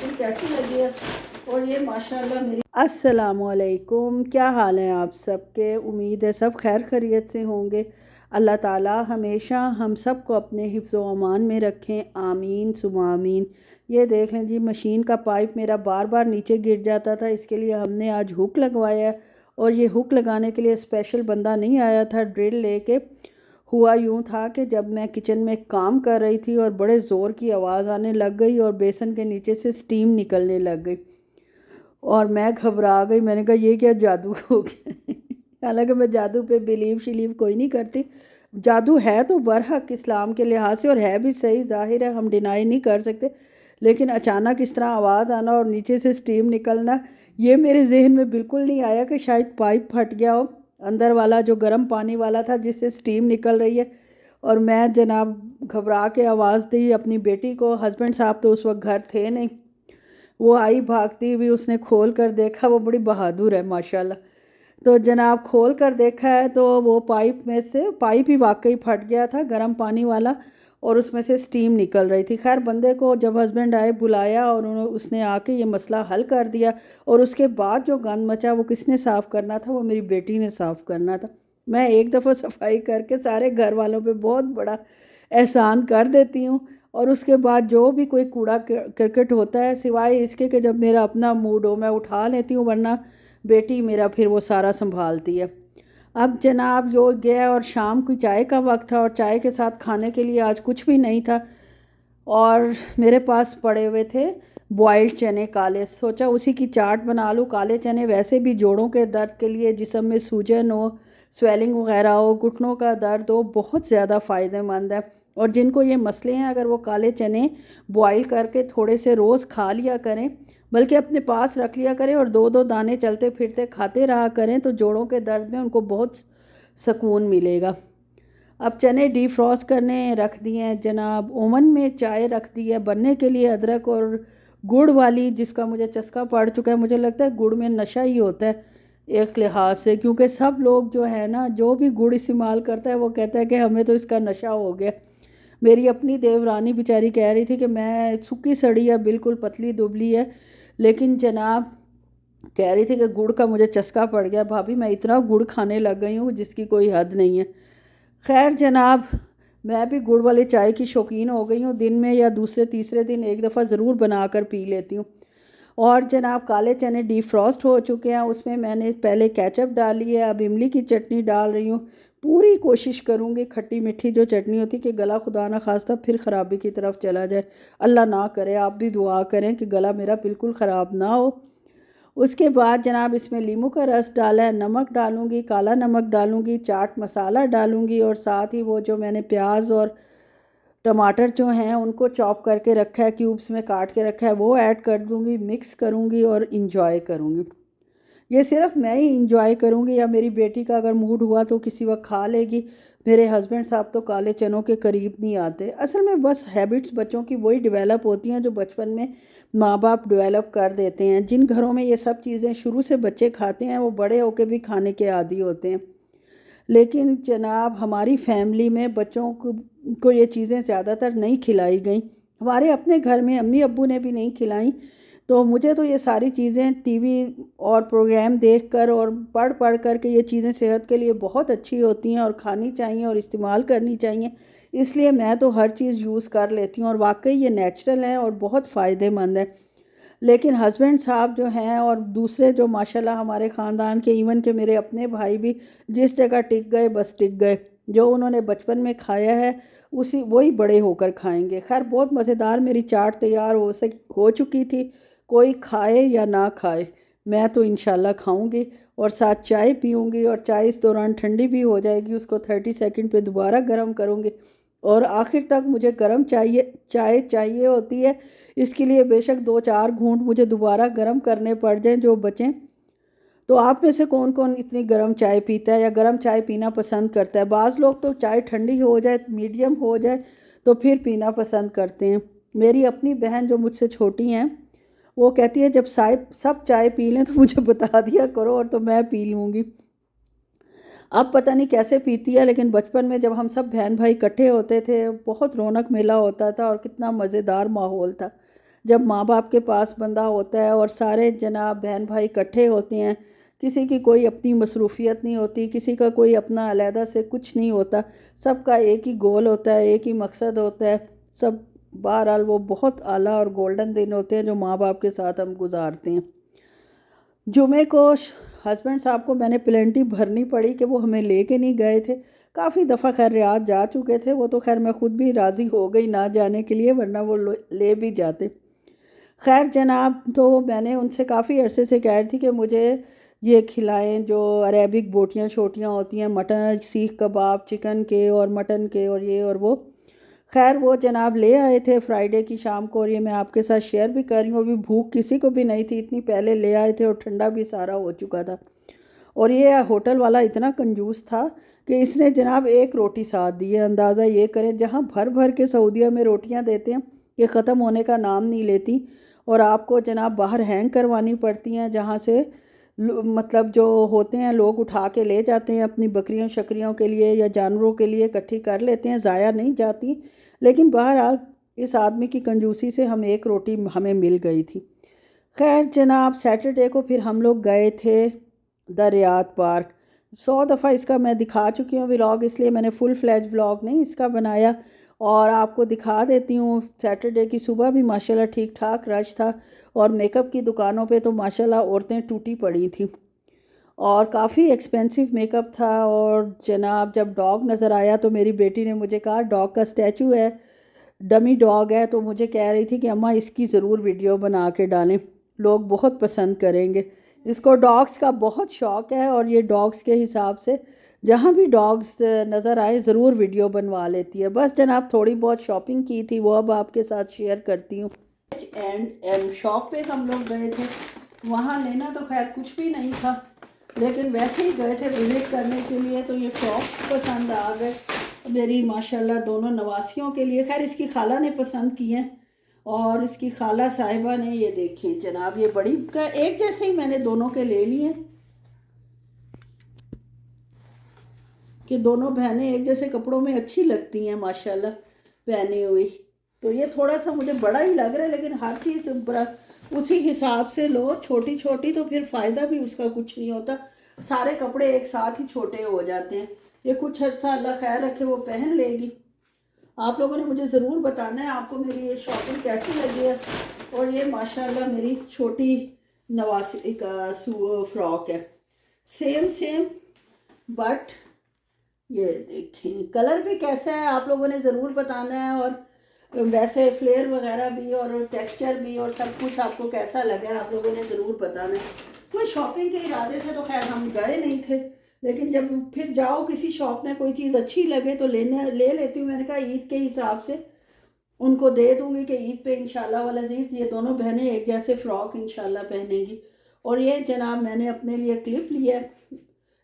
Machine कैसी लगी है। और ये माशाल्लाह मेरी अस्सलामुअलैकुम, क्या हाल है आप सबके। उम्मीद है सब खैर खैरियत से होंगे। अल्लाह ताला हमेशा हम सब को अपने हिफ्ज़ व अमान में रखें, आमीन सुमा आमीन। ये देख लें जी, मशीन का पाइप मेरा बार बार नीचे गिर जाता था, इसके लिए हमने आज हुक लगवाया है। और ये हुक लगाने के लिए स्पेशल बंदा नहीं आया था ड्रिल लेके। हुआ यूँ था कि जब मैं किचन में काम कर रही थी और बड़े ज़ोर की आवाज़ आने लग गई और बेसन के नीचे से स्टीम निकलने लग गई और मैं घबरा गई। मैंने कहा ये क्या जादू हो गया। हालांकि मैं जादू पे बिलीव शिलीव कोई नहीं करती। जादू है तो बरहक इस्लाम के लिहाज से, और है भी सही, ज़ाहिर है, हम डिनाई नहीं कर सकते। लेकिन अचानक इस तरह आवाज़ आना और नीचे से स्टीम निकलना, ये मेरे जहन में बिल्कुल नहीं आया कि शायद पाइप फट गया हो, अंदर वाला जो गर्म पानी वाला था जिससे स्टीम निकल रही है। और मैं जनाब घबरा के आवाज़ दी अपनी बेटी को। हस्बैंड साहब तो उस वक्त घर थे नहीं। वो आई भागती हुई, उसने खोल कर देखा। वो बड़ी बहादुर है माशाल्लाह। तो जनाब खोल कर देखा है तो वो पाइप में से, पाइप ही वाकई फट गया था गर्म पानी वाला, और उसमें से स्टीम निकल रही थी। खैर बंदे को जब हस्बैंड आए बुलाया और उसने आके ये मसला हल कर दिया। और उसके बाद जो गंद मचा वो किसने साफ़ करना था, वो मेरी बेटी ने साफ़ करना था। मैं एक दफ़ा सफाई करके सारे घर वालों पे बहुत बड़ा एहसान कर देती हूँ। और उसके बाद जो भी कोई कूड़ा करकट होता है, सिवाय इसके कि जब मेरा अपना मूड हो मैं उठा लेती हूँ, वरना बेटी मेरा फिर वो सारा संभालती है। अब जनाब जो गया और शाम की चाय का वक्त था और चाय के साथ खाने के लिए आज कुछ भी नहीं था। और मेरे पास पड़े हुए थे बॉइल्ड चने काले। सोचा उसी की चाट बना लूँ। काले चने वैसे भी जोड़ों के दर्द के लिए, जिस्म में सूजन हो, स्वेलिंग वगैरह हो, घुटनों का दर्द हो, बहुत ज़्यादा फ़ायदेमंद है। और जिनको ये मसले हैं, अगर वो काले चने बॉईल करके थोड़े से रोज़ खा लिया करें, बल्कि अपने पास रख लिया करें और दो दो दाने चलते फिरते खाते रहा करें, तो जोड़ों के दर्द में उनको बहुत सुकून मिलेगा। अब चने डीफ्रॉस्ट करने रख दिए हैं जनाब। ओवन में चाय रख दी है बनने के लिए, अदरक और गुड़ वाली, जिसका मुझे चस्का पड़ चुका है। मुझे लगता है गुड़ में नशा ही होता है एक लिहाज से, क्योंकि सब लोग जो है ना, जो भी गुड़ इस्तेमाल करता है वो कहता है कि हमें तो इसका नशा हो गया। मेरी अपनी देवरानी बेचारी कह रही थी कि मैं सूखी सड़ी है, बिल्कुल पतली दुबली है, लेकिन जनाब कह रही थी कि गुड़ का मुझे चस्का पड़ गया। भाभी मैं इतना गुड़ खाने लग गई हूँ जिसकी कोई हद नहीं है। खैर जनाब, मैं भी गुड़ वाली चाय की शौकीन हो गई हूँ। दिन में या दूसरे तीसरे दिन एक दफ़ा ज़रूर बना कर पी लेती हूँ। और जनाब काले चने डीफ्रॉस्ट हो चुके हैं, उसमें मैंने पहले केचप डाली है, अब इमली की चटनी डाल रही हूँ। पूरी कोशिश करूँगी खट्टी मीठी जो चटनी होती कि गला खुदा ना खास्ता फिर ख़राबी की तरफ चला जाए। अल्लाह ना करे, आप भी दुआ करें कि गला मेरा बिल्कुल ख़राब ना हो। उसके बाद जनाब इसमें नींबू का रस डाला है, नमक डालूँगी, काला नमक डालूँगी, चाट मसाला डालूँगी, और साथ ही वो जो मैंने प्याज और टमाटर जो हैं उनको चॉप करके रखा है, क्यूब्स में काट के रखा है, वो ऐड कर दूँगी, मिक्स करूँगी और इंजॉय करूँगी। ये सिर्फ मैं ही इंजॉय करूँगी या मेरी बेटी का अगर मूड हुआ तो किसी वक्त खा लेगी। मेरे हस्बैंड साहब तो काले चनों के करीब नहीं आते। असल में बस हैबिट्स बच्चों की वही डेवलप होती हैं जो बचपन में माँ बाप डेवलप कर देते हैं। जिन घरों में ये सब चीज़ें शुरू से बच्चे खाते हैं वो बड़े होकर भी खाने के आदी होते हैं। लेकिन जनाब हमारी फैमिली में बच्चों को ये चीज़ें ज़्यादातर नहीं खिलाई गई। हमारे अपने घर में अम्मी अब्बू ने भी नहीं खिलाई। तो मुझे तो ये सारी चीज़ें टीवी और प्रोग्राम देखकर और पढ़ पढ़ कर के ये चीज़ें सेहत के लिए बहुत अच्छी होती हैं और खानी चाहिए और इस्तेमाल करनी चाहिए। इसलिए मैं तो हर चीज़ यूज़ कर लेती हूँ और वाकई ये नेचुरल है और बहुत फ़ायदेमंद है। लेकिन हस्बैंड साहब जो हैं और दूसरे जो माशाल्लाह हमारे ख़ानदान के, इवन के मेरे अपने भाई भी जिस जगह टिक गए बस टिक गए। जो उन्होंने बचपन में खाया है उसी वही बड़े होकर खाएंगे। खैर बहुत मज़ेदार मेरी चाट तैयार हो चुकी थी। कोई खाए या ना खाए, मैं तो इंशाल्लाह खाऊंगी और साथ चाय पीऊँगी। और चाय इस दौरान ठंडी भी हो जाएगी, उसको 30 सेकंड पे दोबारा गर्म करूँगी। और आखिर तक मुझे गर्म चाय चाहिए होती है। इसके लिए बेशक दो चार घूंट मुझे दोबारा गर्म करने पड़ जाएं जो बचें। तो आप में से कौन कौन इतनी गर्म चाय पीता है या गर्म चाय पीना पसंद करता है। बाज़ लोग तो चाय ठंडी हो जाए, मीडियम हो जाए तो फिर पीना पसंद करते हैं। मेरी अपनी बहन जो मुझसे छोटी हैं वो कहती है जब सब चाय पी लें तो मुझे बता दिया करो और तो मैं पी लूँगी। अब पता नहीं कैसे पीती है, लेकिन बचपन में जब हम सब बहन भाई इकट्ठे होते थे बहुत रौनक मेला होता था और कितना मज़ेदार माहौल था। जब माँ बाप के पास बंदा होता है और सारे जनाब बहन भाई इकट्ठे होते हैं, किसी की कोई अपनी मसरूफियत नहीं होती, किसी का कोई अपना अलहदा से कुछ नहीं होता, सबका एक ही गोल होता है, एक ही मकसद होता है सब। बहरहाल वो बहुत आला और गोल्डन दिन होते हैं जो माँ बाप के साथ हम गुजारते हैं। जुमे को हस्बैंड साहब को मैंने प्लेंटी भरनी पड़ी कि वो हमें लेके नहीं गए थे। काफ़ी दफ़ा खैर रियाद जा चुके थे वो, तो खैर मैं ख़ुद भी राज़ी हो गई ना जाने के लिए, वरना वो ले भी जाते। खैर जनाब, तो मैंने उनसे काफ़ी अरसे से कह रही थी कि मुझे ये खिलाएं जो अरेबिक बोटियाँ छोटियाँ होती हैं, मटन सीख कबाब चिकन के और मटन के और ये और वो। खैर वो जनाब ले आए थे फ्राइडे की शाम को, और ये मैं आपके साथ शेयर भी कर रही हूँ। अभी भूख किसी को भी नहीं थी, इतनी पहले ले आए थे और ठंडा भी सारा हो चुका था। और ये होटल वाला इतना कंजूस था कि इसने जनाब एक रोटी साथ दी है। अंदाज़ा ये करें, जहाँ भर भर के सऊदीया में रोटियाँ देते हैं, ये ख़त्म होने का नाम नहीं लेती, और आपको जनाब बाहर हैंग करवानी पड़ती हैं, जहाँ से मतलब जो होते हैं लोग उठा के ले जाते हैं अपनी बकरियों शकरियों के लिए या जानवरों के लिए इकट्ठी कर लेते हैं, ज़ाया नहीं जाती। लेकिन बहरहाल इस आदमी की कंजूसी से हम एक रोटी हमें मिल गई थी। खैर जनाब, सैटरडे को फिर हम लोग गए थे द रियाद पार्क। 100 दफ़ा इसका मैं दिखा चुकी हूँ व्लॉग, इसलिए मैंने फुल फ्लैज व्लॉग नहीं इसका बनाया, और आपको दिखा देती हूँ। सैटरडे की सुबह भी माशाल्लाह ठीक ठाक रश था, और मेकअप की दुकानों पे तो माशाल्लाह औरतें टूटी पड़ी थी, और काफ़ी एक्सपेंसिव मेकअप था। और जनाब जब डॉग नज़र आया तो मेरी बेटी ने मुझे कहा, डॉग का स्टैचू है, डमी डॉग है, तो मुझे कह रही थी कि अम्मा इसकी ज़रूर वीडियो बना के डालें, लोग बहुत पसंद करेंगे। इसको डॉग्स का बहुत शौक़ है, और ये डॉग्स के हिसाब से जहाँ भी डॉग्स नज़र आए ज़रूर वीडियो बनवा लेती है। बस जनाब थोड़ी बहुत शॉपिंग की थी, वो अब आपके साथ शेयर करती हूँ। एंड शॉप पे हम लोग गए थे, वहाँ लेना तो खैर कुछ भी नहीं था, लेकिन वैसे ही गए थे विज़िट करने के लिए, तो ये फ्रॉक्स पसंद आ गए मेरी माशाल्लाह दोनों नवासियों के लिए। खैर इसकी खाला ने पसंद की हैं, और इसकी खाला साहिबा ने, ये देखें जनाब, ये बड़ी का एक जैसे ही मैंने दोनों के ले लिए कि दोनों बहनें एक जैसे कपड़ों में अच्छी लगती हैं माशाल्लाह पहनी हुई। तो ये थोड़ा सा मुझे बड़ा ही लग रहा है, लेकिन हर चीज़ उसी हिसाब से लो, छोटी छोटी तो फिर फ़ायदा भी उसका कुछ नहीं होता, सारे कपड़े एक साथ ही छोटे हो जाते हैं। ये कुछ अर्सा अल्लाह खैर रखे वो पहन लेगी। आप लोगों ने मुझे ज़रूर बताना है आपको मेरी ये शॉपिंग कैसी लगी है। और ये माशाल्लाह मेरी छोटी नवासी का फ्रॉक है, सेम सेम, बट ये देखें कलर भी कैसा है आप लोगों ने ज़रूर बताना है, और वैसे फ्लेयर वगैरह भी और टेक्सचर भी और सब कुछ आपको कैसा लगा है आप लोगों ने ज़रूर बताना है। कोई शॉपिंग के इरादे से तो खैर हम गए नहीं थे, लेकिन जब फिर जाओ किसी शॉप में कोई चीज़ अच्छी लगे तो ले लेती हूँ। मैंने कहा ईद के हिसाब से उनको दे दूँगी कि ईद पे इंशाल्लाह वाल अज़ीज़ ये दोनों बहनें एक जैसे फ़्रॉक इंशाल्लाह पहनेंगी। और ये जनाब मैंने अपने लिए क्लिप लिया है,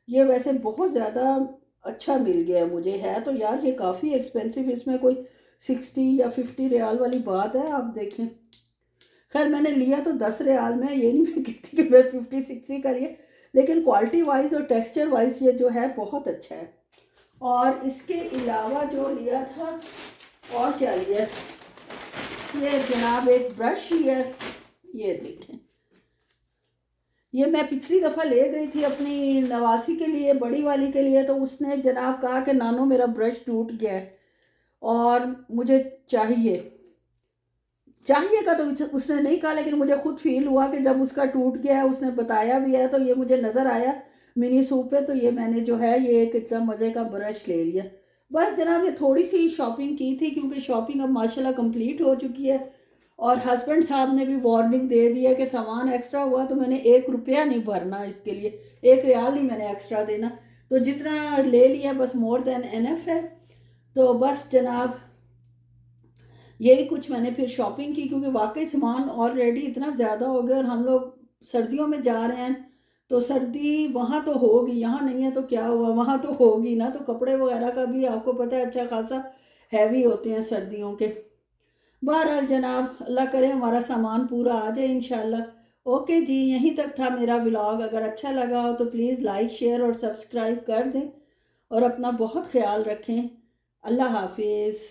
ये वैसे बहुत ज़्यादा अच्छा मिल गया मुझे, है तो यार ये काफ़ी एक्सपेंसिव, इसमें कोई 60 या 50 रियाल वाली बात है, आप देखें। खैर मैंने लिया तो 10 रियाल में, ये नहीं मैं कहती कि मैं 50-60 का लिए, लेकिन क्वालिटी वाइज और टेक्सचर वाइज ये जो है बहुत अच्छा है। और इसके अलावा जो लिया था, और क्या लिया, ये जनाब एक ब्रश लिया, ये देखें, ये मैं पिछली दफ़ा ले गई थी अपनी नवासी के लिए, बड़ी वाली के लिए, तो उसने जनाब कहा कि नानो मेरा ब्रश टूट गया है और मुझे चाहिए का तो उसने नहीं कहा, लेकिन मुझे खुद फील हुआ कि जब उसका टूट गया है, उसने बताया भी है, तो ये मुझे नज़र आया मिनी सूप पे, तो ये मैंने जो है ये एक इतना मज़े का ब्रश ले लिया। बस जनाब ये थोड़ी सी शॉपिंग की थी, क्योंकि शॉपिंग अब माशाल्लाह कंप्लीट हो चुकी है, और हस्बैंड साहब ने भी वार्निंग दे दी है कि सामान एक्स्ट्रा हुआ तो मैंने 1 रुपया नहीं भरना, इसके लिए 1 रियाल नहीं मैंने एक्स्ट्रा देना, तो जितना ले लिया बस मोर देन एनफ है। तो बस जनाब यही कुछ मैंने फिर शॉपिंग की, क्योंकि वाकई सामान ऑलरेडी इतना ज़्यादा हो गया, और हम लोग सर्दियों में जा रहे हैं, तो सर्दी वहाँ तो होगी, यहाँ नहीं है तो क्या हुआ, वहाँ तो होगी ना, तो कपड़े वगैरह का भी आपको पता है अच्छा खासा हैवी होते हैं सर्दियों के। बहरहाल जनाब अल्लाह करे हमारा सामान पूरा आ जाए इंशाल्लाह। ओके जी, यहीं तक था मेरा व्लॉग, अगर अच्छा लगा हो तो प्लीज़ लाइक शेयर और सब्सक्राइब कर दें, और अपना बहुत ख्याल रखें। अल्लाह हाफिज़।